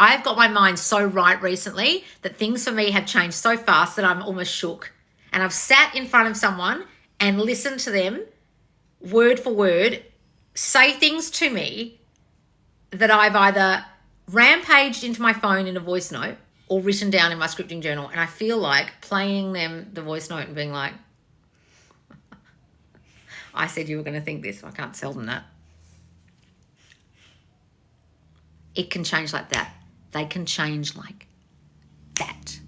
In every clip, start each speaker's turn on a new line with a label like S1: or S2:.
S1: I've got my mind so right recently that things for me have changed so fast that I'm almost shook. And I've sat in front of someone and listened to them word for word say things to me that I've either rampaged into my phone in a voice note or written down in my scripting journal. And I feel like playing them the voice note and being like, I said you were going to think this. I can't tell them that. It can change like that. They can change like that.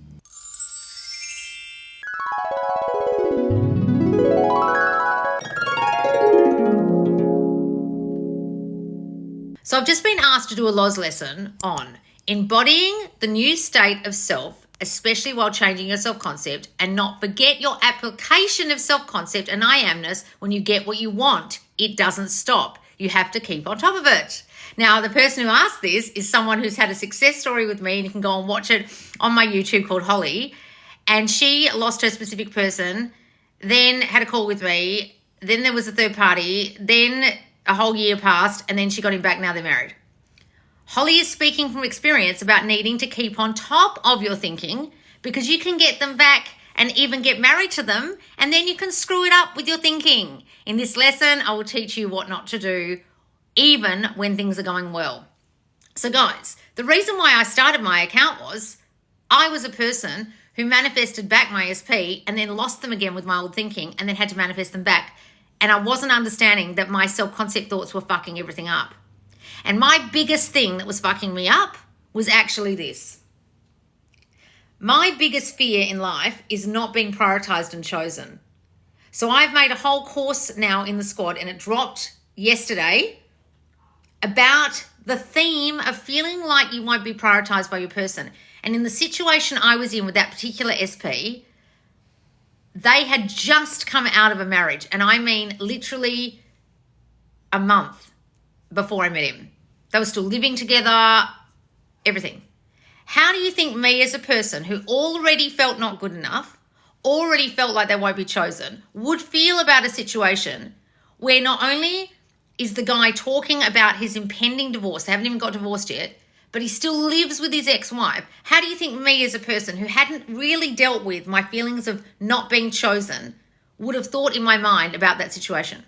S1: So I've just been asked to do a Loz lesson on embodying the new state of self, especially while changing your self-concept, and not forget your application of self-concept and I amness. When you get what you want, it doesn't stop. You have to keep on top of it. Now, the person who asked this is someone who's had a success story with me, and you can go and watch it on my YouTube, called Holly. And she lost her specific person, then had a call with me, then there was a third party, then a whole year passed, and then she got him back. Now they're married. Holly is speaking from experience about needing to keep on top of your thinking, because you can get them back and even get married to them, and then you can screw it up with your thinking. In this lesson, I will teach you what not to do, even when things are going well. So guys, the reason why I started my account was I was a person who manifested back my SP and then lost them again with my old thinking, and then had to manifest them back. And I wasn't understanding that my self-concept thoughts were fucking everything up. And my biggest thing that was fucking me up was actually this. My biggest fear in life is not being prioritized and chosen. So I've made a whole course now in the squad, and it dropped yesterday, about the theme of feeling like you won't be prioritized by your person. And in the situation I was in with that particular SP, they had just come out of a marriage. And I mean literally a month before I met him. They were still living together, everything. How do you think me as a person who already felt not good enough, already felt like they won't be chosen, would feel about a situation where not only is the guy talking about his impending divorce, they haven't even got divorced yet, but he still lives with his ex-wife? How do you think me as a person who hadn't really dealt with my feelings of not being chosen would have thought in my mind about that situation?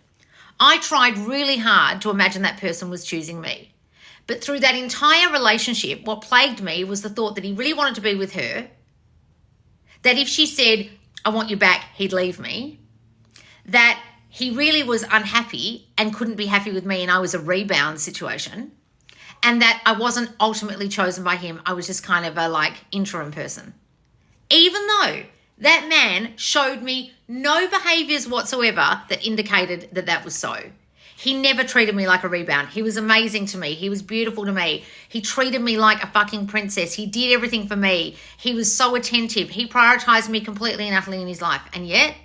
S1: I tried really hard to imagine that person was choosing me. But through that entire relationship, what plagued me was the thought that he really wanted to be with her, that if she said, I want you back, he'd leave me, that he really was unhappy and couldn't be happy with me and I was a rebound situation, and that I wasn't ultimately chosen by him. I was just kind of a interim person. Even though that man showed me no behaviors whatsoever that indicated that that was so. He never treated me like a rebound. He was amazing to me. He was beautiful to me. He treated me like a fucking princess. He did everything for me. He was so attentive. He prioritized me completely and utterly in his life. And yet,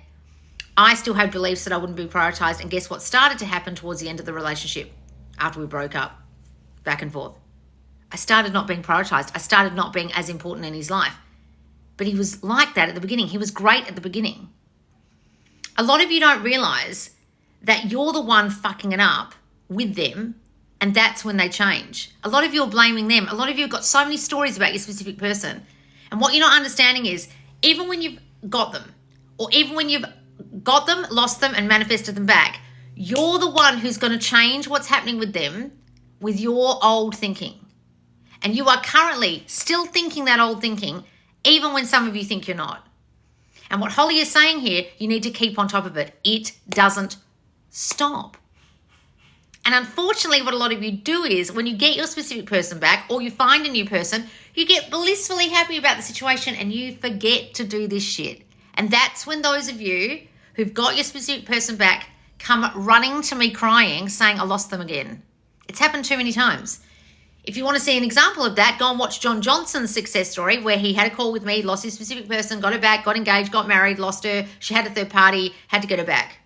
S1: I still had beliefs that I wouldn't be prioritized. And guess what started to happen towards the end of the relationship after we broke up, back and forth? I started not being prioritized. I started not being as important in his life. But he was like that at the beginning. He was great at the beginning. A lot of you don't realize that you're the one fucking it up with them, and that's when they change. A lot of you are blaming them. A lot of you have got so many stories about your specific person. And what you're not understanding is, even when you've got them, or even when you've got them, lost them, and manifested them back, you're the one who's going to change what's happening with them with your old thinking. And you are currently still thinking that old thinking, even when some of you think you're not. And what Holly is saying here, you need to keep on top of it. It doesn't stop. And unfortunately, what a lot of you do is when you get your specific person back or you find a new person, you get blissfully happy about the situation and you forget to do this shit. And that's when those of you who've got your specific person back come running to me crying, saying, I lost them again. It's happened too many times. If you want to see an example of that, go and watch John Johnson's success story, where he had a call with me, lost his specific person, got her back, got engaged, got married, lost her. She had a third party, had to get her back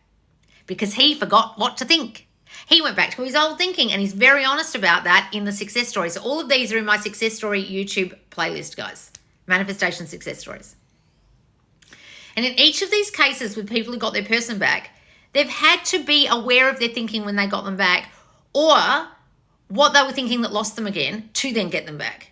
S1: because he forgot what to think. He went back to his old thinking, and he's very honest about that in the success story. So all of these are in my success story YouTube playlist, guys. Manifestation success stories. And in each of these cases with people who got their person back, they've had to be aware of their thinking when they got them back, or what they were thinking that lost them again, to then get them back.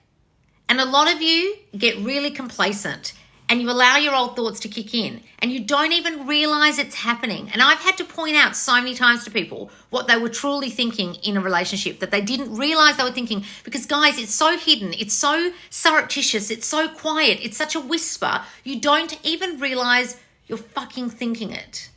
S1: And a lot of you get really complacent and you allow your old thoughts to kick in and you don't even realize it's happening. And I've had to point out so many times to people what they were truly thinking in a relationship that they didn't realize they were thinking, because guys, it's so hidden, it's so surreptitious, it's so quiet, it's such a whisper, you don't even realize you're fucking thinking it.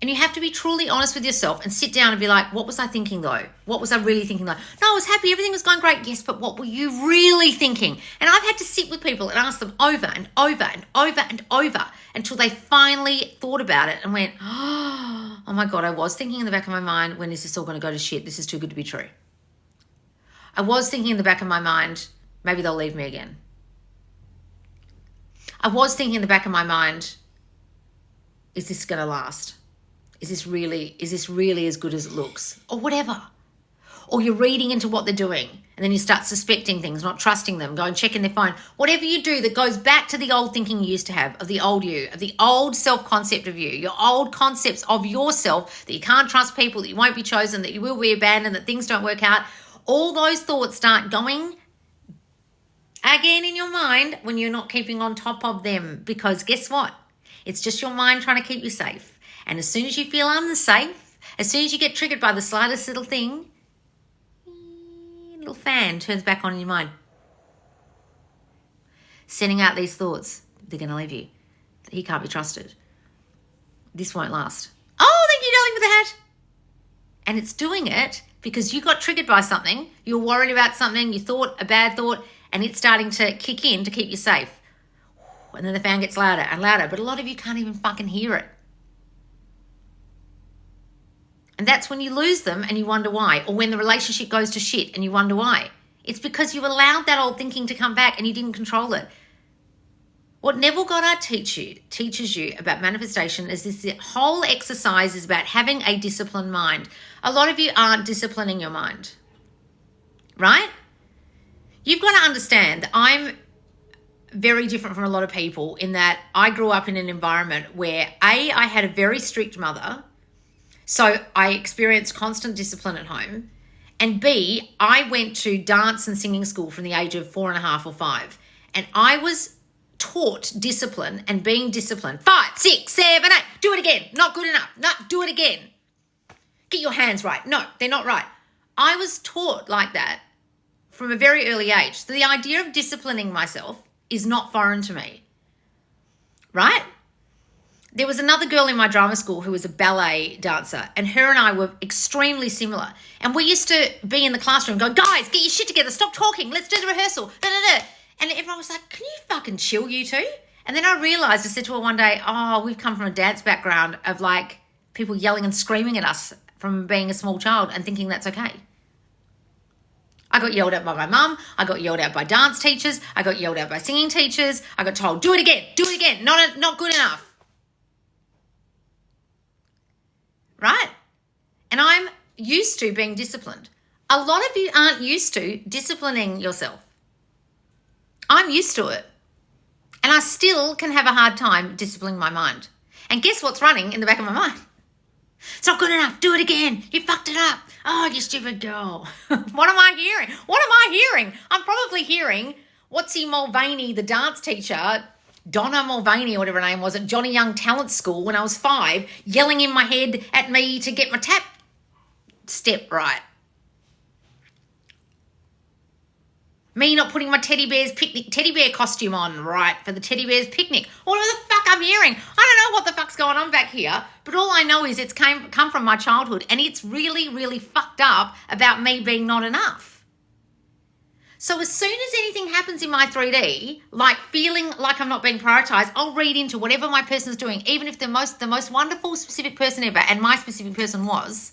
S1: And you have to be truly honest with yourself and sit down and be like, what was I thinking though? What was I really thinking though? No, I was happy. Everything was going great. Yes, but what were you really thinking? And I've had to sit with people and ask them over and over and over and over until they finally thought about it and went, oh my God, I was thinking in the back of my mind, when is this all going to go to shit? This is too good to be true. I was thinking in the back of my mind, maybe they'll leave me again. I was thinking in the back of my mind, is this going to last? Is this really as good as it looks? Or whatever. Or you're reading into what they're doing and then you start suspecting things, not trusting them, go and check in their phone. Whatever you do that goes back to the old thinking you used to have, of the old you, of the old self-concept of you, your old concepts of yourself, that you can't trust people, that you won't be chosen, that you will be abandoned, that things don't work out. All those thoughts start going again in your mind when you're not keeping on top of them, because guess what? It's just your mind trying to keep you safe. And as soon as you feel unsafe, as soon as you get triggered by the slightest little thing, a little fan turns back on in your mind, sending out these thoughts. They're going to leave you. He can't be trusted. This won't last. Oh, thank you, darling, for the hat. And it's doing it because you got triggered by something. You're worried about something. You thought a bad thought, and it's starting to kick in to keep you safe. And then the fan gets louder and louder. But a lot of you can't even fucking hear it. And that's when you lose them and you wonder why. Or when the relationship goes to shit and you wonder why. It's because you allowed that old thinking to come back and you didn't control it. What Neville Goddard teaches you about manifestation is this whole exercise is about having a disciplined mind. A lot of you aren't disciplining your mind, right? You've got to understand that I'm very different from a lot of people in that I grew up in an environment where I had a very strict mother. So I experienced constant discipline at home. And B, I went to dance and singing school from the age of 4.5 or 5. And I was taught discipline and being disciplined. 5, 6, 7, 8. Do it again. Not good enough. No, do it again. Get your hands right. No, they're not right. I was taught like that from a very early age. So the idea of disciplining myself is not foreign to me. Right? There was another girl in my drama school who was a ballet dancer, and her and I were extremely similar. And we used to be in the classroom going, guys, get your shit together. Stop talking. Let's do the rehearsal. Da, da, da. And everyone was like, can you fucking chill, you two? And then I realized, I said to her one day, oh, we've come from a dance background of like people yelling and screaming at us from being a small child and thinking that's okay. I got yelled at by my mum. I got yelled at by dance teachers. I got yelled at by singing teachers. I got told, do it again. Not good enough. Right? And I'm used to being disciplined. A lot of you aren't used to disciplining yourself. I'm used to it. And I still can have a hard time disciplining my mind. And guess what's running in the back of my mind? It's not good enough. Do it again. You fucked it up. Oh, you stupid girl. What am I hearing? I'm probably hearing Watsy Mulvaney, the dance teacher, Donna Mulvaney or whatever her name was, at Johnny Young Talent School when I was 5, yelling in my head at me to get my tap step right. Me not putting my teddy bear costume on right for the teddy bear's picnic. Whatever the fuck I'm hearing. I don't know what the fuck's going on back here, but all I know is it's come from my childhood, and it's really, really fucked up about me being not enough. So as soon as anything happens in my 3D, like feeling like I'm not being prioritized, I'll read into whatever my person's doing, even if the most wonderful specific person ever, and my specific person was,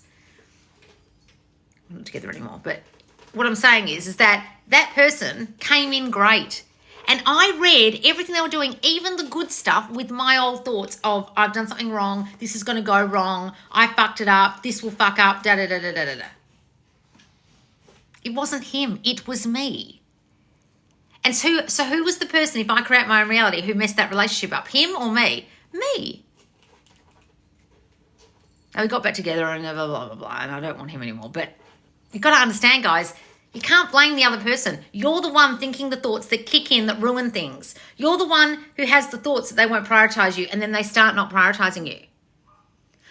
S1: we're not together anymore, but what I'm saying is that person came in great. And I read everything they were doing, even the good stuff, with my old thoughts of, I've done something wrong, this is going to go wrong, I fucked it up, this will fuck up, da-da-da-da-da-da. It wasn't him, it was me. And so who was the person, if I create my own reality, who messed that relationship up? Him or me? Me. And we got back together and blah, blah, blah, blah, and I don't want him anymore. But you've got to understand, guys, You can't blame the other person. You're the one thinking the thoughts that kick in, that ruin things. You're the one who has the thoughts that they won't prioritize you, and then they start not prioritizing you.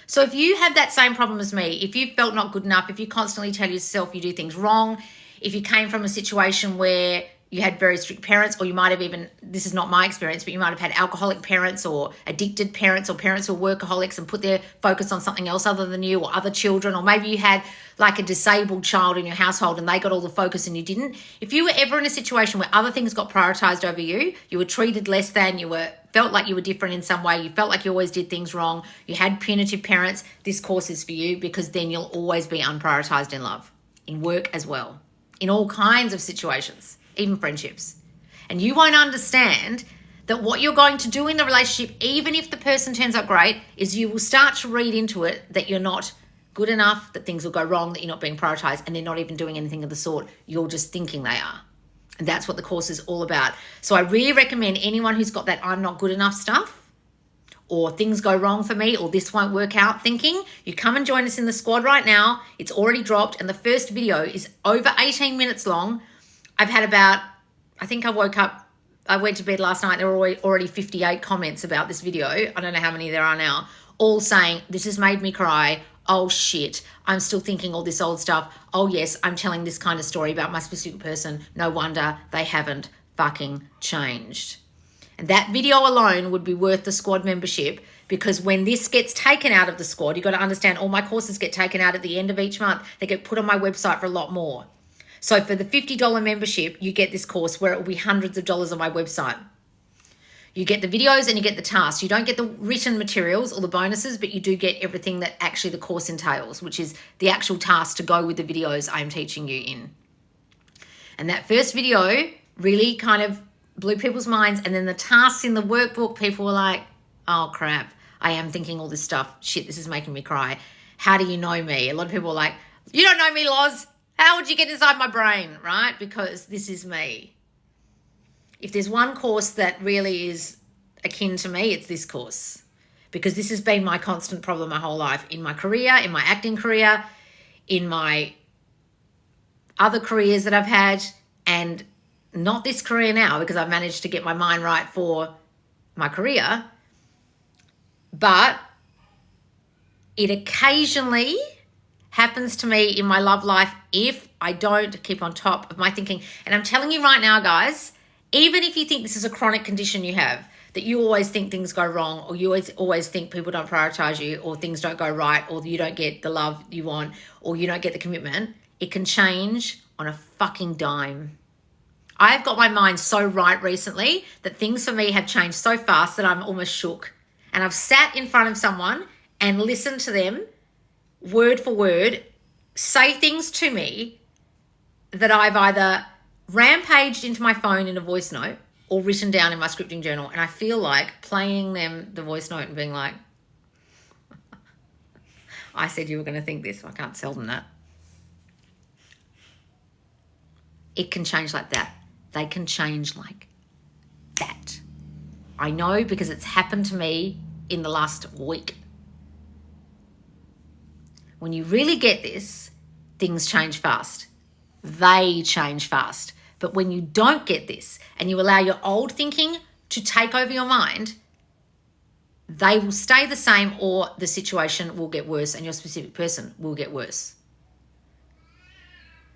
S1: So if you have that same problem as me, if you felt not good enough, if you constantly tell yourself you do things wrong, if you came from a situation where you had very strict parents, or you might have even, this is not my experience, but you might have had alcoholic parents or addicted parents or parents who are workaholics and put their focus on something else other than you or other children, or maybe you had like a disabled child in your household and they got all the focus and you didn't. If you were ever in a situation where other things got prioritized over you, you were treated less than, felt like you were different in some way, you felt like you always did things wrong, you had punitive parents, this course is for you, because then you'll always be unprioritized in love, in work as well, in all kinds of situations, even friendships. And you won't understand that what you're going to do in the relationship, even if the person turns out great, is you will start to read into it that you're not good enough, that things will go wrong, that you're not being prioritized, and they're not even doing anything of the sort. You're just thinking they are. And that's what the course is all about. So I really recommend anyone who's got that I'm not good enough stuff, or things go wrong for me, or this won't work out thinking, you come and join us in the squad right now. It's already dropped, and the first video is over 18 minutes long. I've had about, I think I went to bed last night, there were already 58 comments about this video. I don't know how many there are now, all saying, this has made me cry. Oh shit, I'm still thinking all this old stuff. Oh yes, I'm telling this kind of story about my specific person. No wonder they haven't fucking changed. And that video alone would be worth the squad membership, because when this gets taken out of the squad, you've got to understand all my courses get taken out at the end of each month. They get put on my website for a lot more. So for the $50 membership, you get this course where it will be hundreds of dollars on my website. You get the videos and you get the tasks. You don't get the written materials or the bonuses, but you do get everything that actually the course entails, which is the actual tasks to go with the videos I'm teaching you in. And that first video really kind of blew people's minds. And then the tasks in the workbook, people were like, oh crap, I am thinking all this stuff. Shit, this is making me cry. How do you know me? A lot of people are like, you don't know me, Loz. How would you get inside my brain, right? Because this is me. If there's one course that really is akin to me, it's this course. Because this has been my constant problem my whole life. In my career, in my acting career, in my other careers that I've had, and not this career now, because I've managed to get my mind right for my career. But it occasionally happens to me in my love life if I don't keep on top of my thinking. And I'm telling you right now, guys, even if you think this is a chronic condition you have, that you always think things go wrong, or you always think people don't prioritize you, or things don't go right, or you don't get the love you want, or you don't get the commitment, it can change on a fucking dime. I've got my mind so right recently that things for me have changed so fast that I'm almost shook. And I've sat in front of someone and listened to them word for word say things to me that I've either rampaged into my phone in a voice note or written down in my scripting journal. And I feel like playing them the voice note and being like, I said you were going to think this. I can't tell them that. It can change like that. They can change like that. I know, because it's happened to me in the last week. When you really get this, things change fast. They change fast. But when you don't get this and you allow your old thinking to take over your mind, they will stay the same, or the situation will get worse and your specific person will get worse.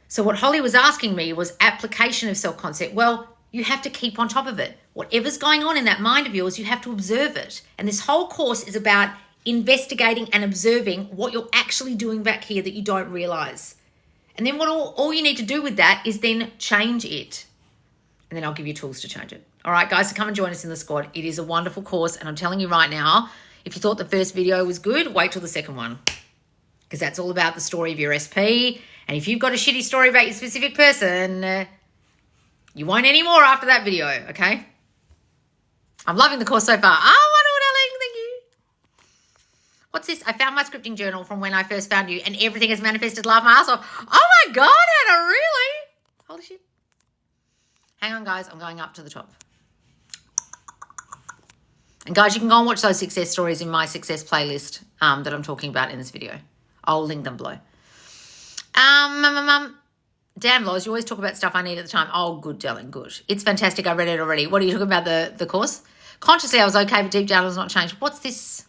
S1: So what Holly was asking me was application of self-concept. Well, you have to keep on top of it. Whatever's going on in that mind of yours, you have to observe it. And this whole course is about investigating and observing what you're actually doing back here that you don't realize. And then what all you need to do with that is then change it. And then I'll give you tools to change it. All right, guys, so come and join us in the squad. It is a wonderful course. And I'm telling you right now, if you thought the first video was good, wait till the second one. Because that's all about the story of your SP. And if you've got a shitty story about your specific person, you won't anymore after that video, okay? I'm loving the course so far. Oh, wonderful, thank you. What's this? I found my scripting journal from when I first found you, and everything has manifested. Laugh my ass off. Oh my God, Hannah, really? Holy shit. Hang on, guys. I'm going up to the top. And guys, you can go and watch those success stories in my success playlist that I'm talking about in this video. I'll link them below. damn, Loz, you always talk about stuff I need at the time. Oh, good, darling, good. It's fantastic. I read it already. What are you talking about, the course? Consciously, I was okay, but deep down, it was not changed. What's this?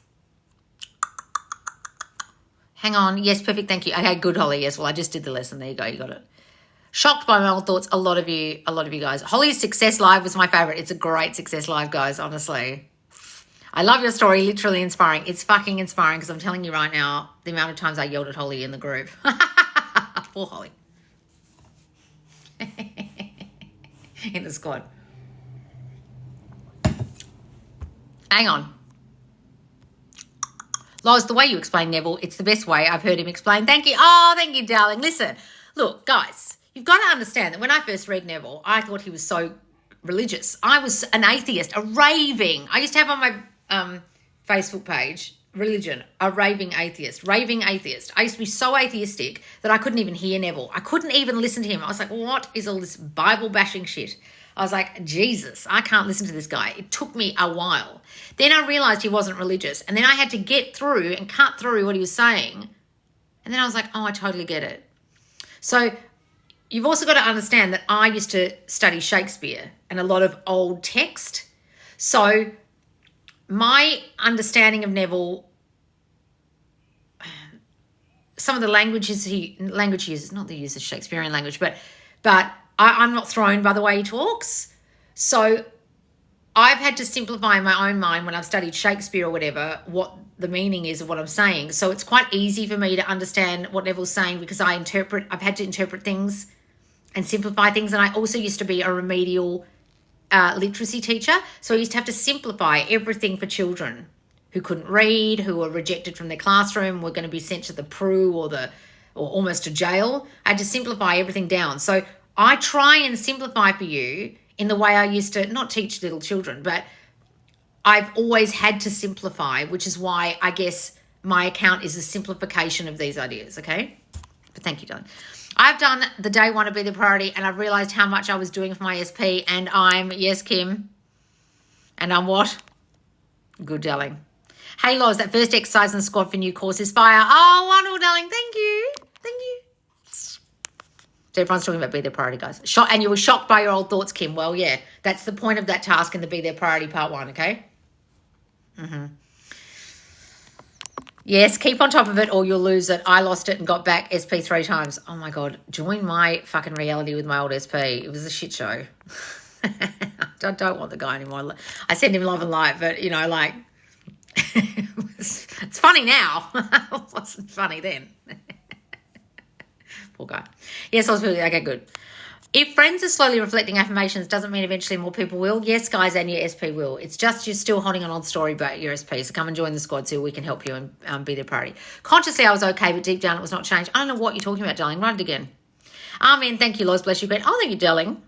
S1: Hang on. Yes, perfect. Thank you. Okay, good, Holly. Yes, well, I just did the lesson. There you go. You got it. Shocked by my old thoughts. A lot of you guys. Holly's Success Live was my favorite. It's a great Success Live, guys, honestly. I love your story. Literally inspiring. It's fucking inspiring because I'm telling you right now, the amount of times I yelled at Holly in the group. Poor Holly. In the squad. Hang on. Loz, the way you explain Neville, it's the best way I've heard him explain. Thank you. Oh, thank you, darling. Listen, look, guys, you've got to understand that when I first read Neville, I thought he was so religious. I was an atheist, a raving. I used to have on my Facebook page, religion, a raving atheist. I used to be so atheistic that I couldn't even hear Neville. I couldn't even listen to him. I was like, what is all this Bible bashing shit? I was like, Jesus, I can't listen to this guy. It took me a while. Then I realized he wasn't religious. And then I had to get through and cut through what he was saying. And then I was like, oh, I totally get it. So you've also got to understand that I used to study Shakespeare and a lot of old text. So my understanding of Neville, some of the language he uses, not the use of Shakespearean language, but I'm not thrown by the way he talks. So I've had to simplify in my own mind when I've studied Shakespeare or whatever, what the meaning is of what I'm saying. So it's quite easy for me to understand what Neville's saying because I've had to interpret things and simplify things. And I also used to be a remedial literacy teacher. So I used to have to simplify everything for children who couldn't read, who were rejected from their classroom, were going to be sent to the PRU or almost to jail. I had to simplify everything down. So I try and simplify for you in the way I used to not teach little children, but I've always had to simplify, which is why I guess my account is a simplification of these ideas, okay? But thank you, darling. I've done the day one to be the priority, and I've realised how much I was doing for my SP, and yes, Kim, and I'm what? Good, darling. Hey, Loz, that first exercise in the squad for new course is fire. Oh, wonderful, darling. Thank you. Thank you. So everyone's talking about be their priority, guys. And you were shocked by your old thoughts, Kim. Well, yeah, that's the point of that task in the be their priority part one, okay? Mm-hmm. Yes, keep on top of it or you'll lose it. I lost it and got back SP 3 times. Oh, my God. Join my fucking reality with my old SP. It was a shit show. I don't want the guy anymore. I sent him love and light, but, it's funny now. It wasn't funny then. Poor guy. Yes, I was really, okay, good. If friends are slowly reflecting affirmations, doesn't mean eventually more people will. Yes, guys, and your SP will. It's just you're still holding an old story about your SP. So come and join the squad so we can help you and be their priority. Consciously, I was okay, but deep down it was not changed. I don't know what you're talking about, darling. Write it again. Amen. Thank you, Loz. Bless you. Great. Oh, thank you, darling.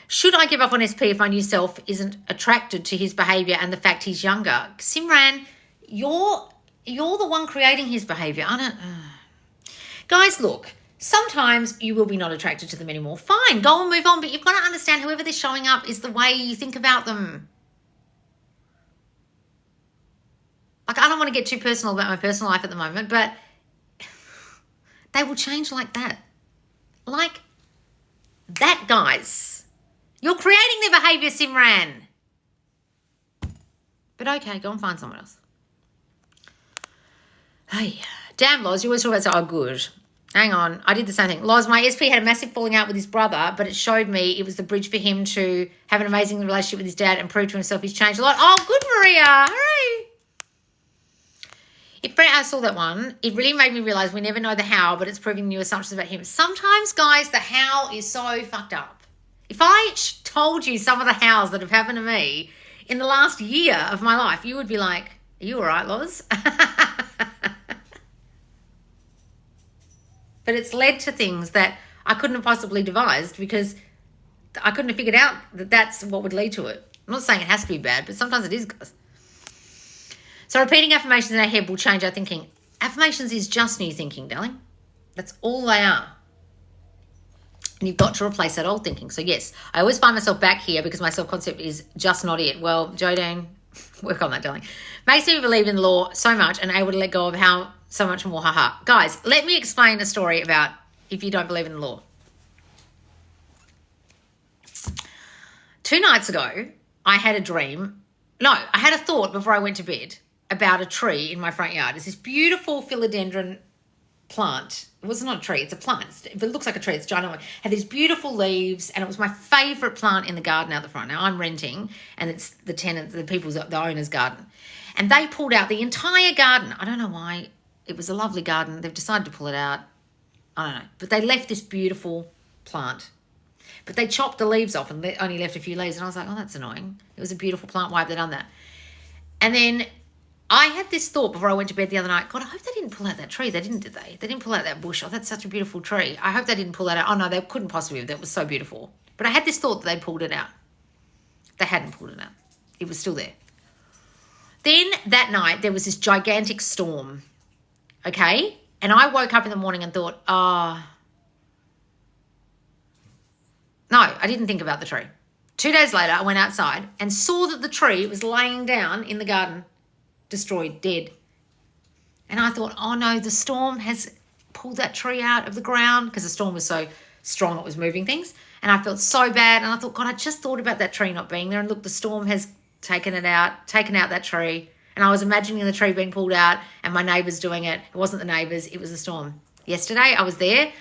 S1: Should I give up on SP if my new self isn't attracted to his behaviour and the fact he's younger? Simran, you're the one creating his behaviour. I don't... Guys, look, sometimes you will be not attracted to them anymore. Fine, go and move on. But you've got to understand whoever they're showing up is the way you think about them. Like, I don't want to get too personal about my personal life at the moment, but they will change like that. Like that, guys. You're creating their behaviour, Simran. But okay, go and find someone else. Hey, damn, Loz, you always talk about, oh, good. Hang on, I did the same thing. Loz, my SP had a massive falling out with his brother, but it showed me it was the bridge for him to have an amazing relationship with his dad and prove to himself he's changed a lot. Oh, good, Maria. Hooray. I saw that one. It really made me realise we never know the how, but it's proving new assumptions about him. Sometimes, guys, the how is so fucked up. If I told you some of the hows that have happened to me in the last year of my life, you would be like, are you all right, Loz? But it's led to things that I couldn't have possibly devised because I couldn't have figured out that that's what would lead to it. I'm not saying it has to be bad, but sometimes it is, guys. So repeating affirmations in our head will change our thinking. Affirmations is just new thinking, darling. That's all they are. And you've got to replace that old thinking. So yes, I always find myself back here because my self-concept is just not it. Well, Jodane, work on that, darling. Makes me believe in the law so much and able to let go of how so much more, haha. Guys, let me explain a story about if you don't believe in the law. 2 nights ago, I had a dream. No, I had a thought before I went to bed about a tree in my front yard. It's this beautiful philodendron plant. It was not a tree, it's a plant. If it looks like a tree, it's giant. It had these beautiful leaves, and it was my favourite plant in the garden out the front. Now I'm renting, and it's the tenants, the owner's garden. And they pulled out the entire garden. I don't know why. It was a lovely garden. They've decided to pull it out. I don't know. But they left this beautiful plant. But they chopped the leaves off and they only left a few leaves. And I was like, oh, that's annoying. It was a beautiful plant. Why have they done that? And then I had this thought before I went to bed the other night. God, I hope they didn't pull out that tree. They didn't, did they? They didn't pull out that bush. Oh, that's such a beautiful tree. I hope they didn't pull that out. Oh, no, they couldn't possibly have. That was so beautiful. But I had this thought that they pulled it out. They hadn't pulled it out. It was still there. Then that night, there was this gigantic storm. Okay? And I woke up in the morning and thought, no, I didn't think about the tree. 2 days later, I went outside and saw that the tree was laying down in the garden, destroyed, dead. And I thought, oh no, the storm has pulled that tree out of the ground, because the storm was so strong it was moving things. And I felt so bad. And I thought, God, I just thought about that tree not being there. And look, the storm has taken out that tree. And I was imagining the tree being pulled out and my neighbours doing it. It wasn't the neighbours, it was the storm. Yesterday, I was there.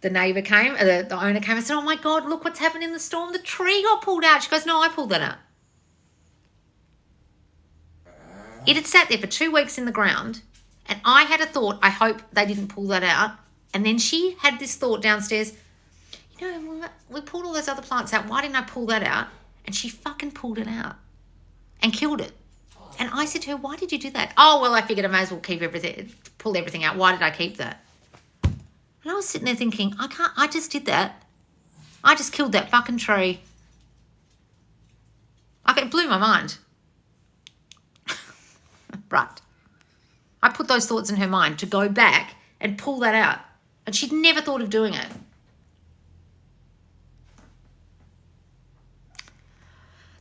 S1: The neighbour came, the owner came and said, oh my God, look what's happened in the storm. The tree got pulled out. She goes, no, I pulled that out. It had sat there for 2 weeks in the ground, and I had a thought, I hope they didn't pull that out. And then she had this thought downstairs, you know, we pulled all those other plants out. Why didn't I pull that out? And she fucking pulled it out and killed it. And I said to her, why did you do that? Oh, well, I figured I may as well pull everything out. Why did I keep that? And I was sitting there thinking, I just did that. I just killed that fucking tree. It blew my mind. Right. I put those thoughts in her mind to go back and pull that out. And she'd never thought of doing it.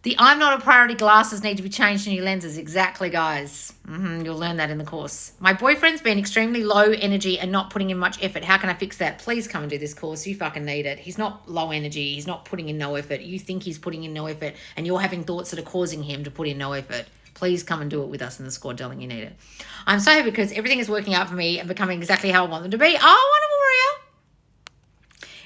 S1: The I'm not a priority glasses need to be changed to new lenses. Exactly, guys. You'll learn that in the course. My boyfriend's been extremely low energy and not putting in much effort. How can I fix that? Please come and do this course. You fucking need it. He's not low energy. He's not putting in no effort. You think he's putting in no effort, and you're having thoughts that are causing him to put in no effort. Please come and do it with us in the squad, darling. You need it. I'm so happy because everything is working out for me and becoming exactly how I want them to be. Oh, wonderful, Maria.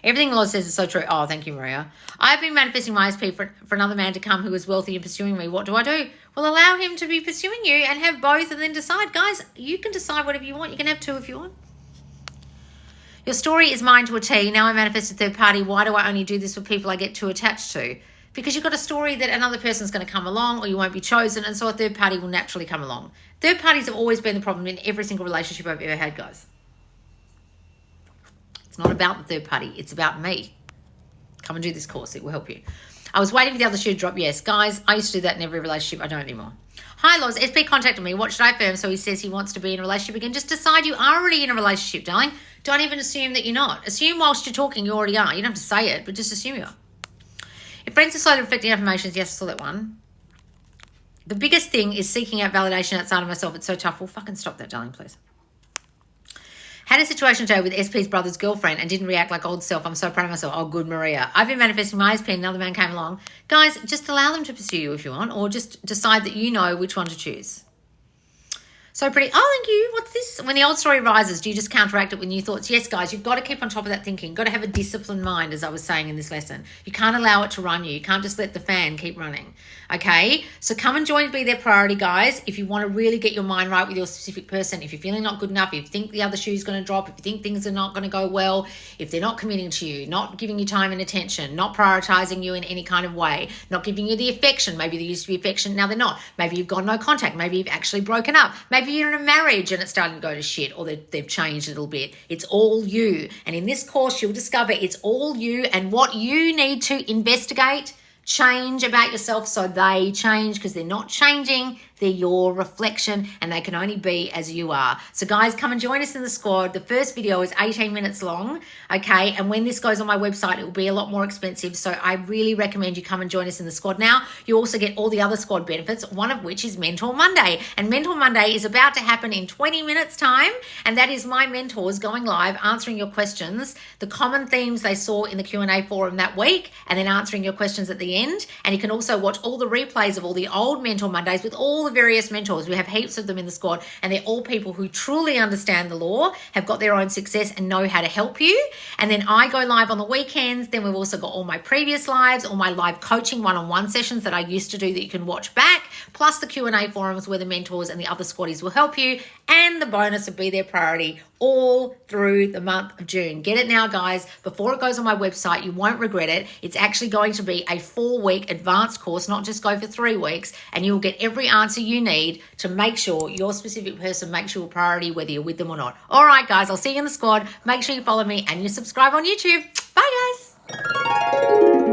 S1: Everything Loz says is so true. Oh, thank you, Maria. I've been manifesting my ISP for another man to come who is wealthy and pursuing me. What do I do? Well, allow him to be pursuing you and have both, and then decide. Guys, you can decide whatever you want. You can have 2 if you want. Your story is mine to a T. Now I manifest a third party. Why do I only do this with people I get too attached to? Because you've got a story that another person's going to come along, or you won't be chosen, and so a third party will naturally come along. Third parties have always been the problem in every single relationship I've ever had, guys. It's not about the third party. It's about me. Come and do this course. It will help you. I was waiting for the other shoe to drop. Yes, guys, I used to do that in every relationship. I don't anymore. Hi, Loz. SP contacted me. What should I affirm? So he says he wants to be in a relationship again. Just decide you are already in a relationship, darling. Don't even assume that you're not. Assume whilst you're talking you already are. You don't have to say it, but just assume you are. If friends are slowly reflecting affirmations, yes, I saw that one. The biggest thing is seeking out validation outside of myself. It's so tough. Well, fucking stop that, darling, please. Had a situation today with SP's brother's girlfriend and didn't react like old self. I'm so proud of myself. Oh, good, Maria. I've been manifesting my SP and another man came along. Guys, just allow them to pursue you if you want, or just decide that you know which one to choose. So pretty. Oh, thank you. What's this? When the old story rises, do you just counteract it with new thoughts? Yes, guys, you've got to keep on top of that thinking. You've got to have a disciplined mind, as I was saying in this lesson. You can't allow it to run you. You can't just let the fan keep running. Okay? So come and join Be Their Priority, guys, if you want to really get your mind right with your specific person. If you're feeling not good enough, if you think the other shoe's going to drop, if you think things are not going to go well, if they're not committing to you, not giving you time and attention, not prioritizing you in any kind of way, not giving you the affection. Maybe they used to be affection, now they're not. Maybe you've got no contact. Maybe you've actually broken up. Maybe you're in a marriage and it's starting to go to shit, or they've changed a little bit. It's all you. And in this course, you'll discover it's all you and what you need to investigate, change about yourself so they change, because they're not changing. They're your reflection and they can only be as you are. So guys, come and join us in the squad. The first video is 18 minutes long, okay? And when this goes on my website, it will be a lot more expensive. So I really recommend you come and join us in the squad now. You also get all the other squad benefits, one of which is Mentor Monday. And Mentor Monday is about to happen in 20 minutes time. And that is my mentors going live, answering your questions, the common themes they saw in the Q&A forum that week, and then answering your questions at the end. And you can also watch all the replays of all the old Mentor Mondays with all the various mentors. We have heaps of them in the squad, and they're all people who truly understand the law, have got their own success and know how to help you. And then I go live on the weekends. Then we've also got all my previous lives, all my live coaching one-on-one sessions that I used to do that you can watch back, plus the Q&A forums where the mentors and the other squaddies will help you, and the bonus of Be Their Priority all through the month of June. Get it now, guys, before it goes on my website. You won't regret it. It's actually going to be a 4-week advanced course, not just go for 3 weeks, and you'll get every answer you need to make sure your specific person makes you a priority, whether you're with them or not. All right, guys, I'll see you in the squad. Make sure you follow me and you subscribe on YouTube. Bye, guys.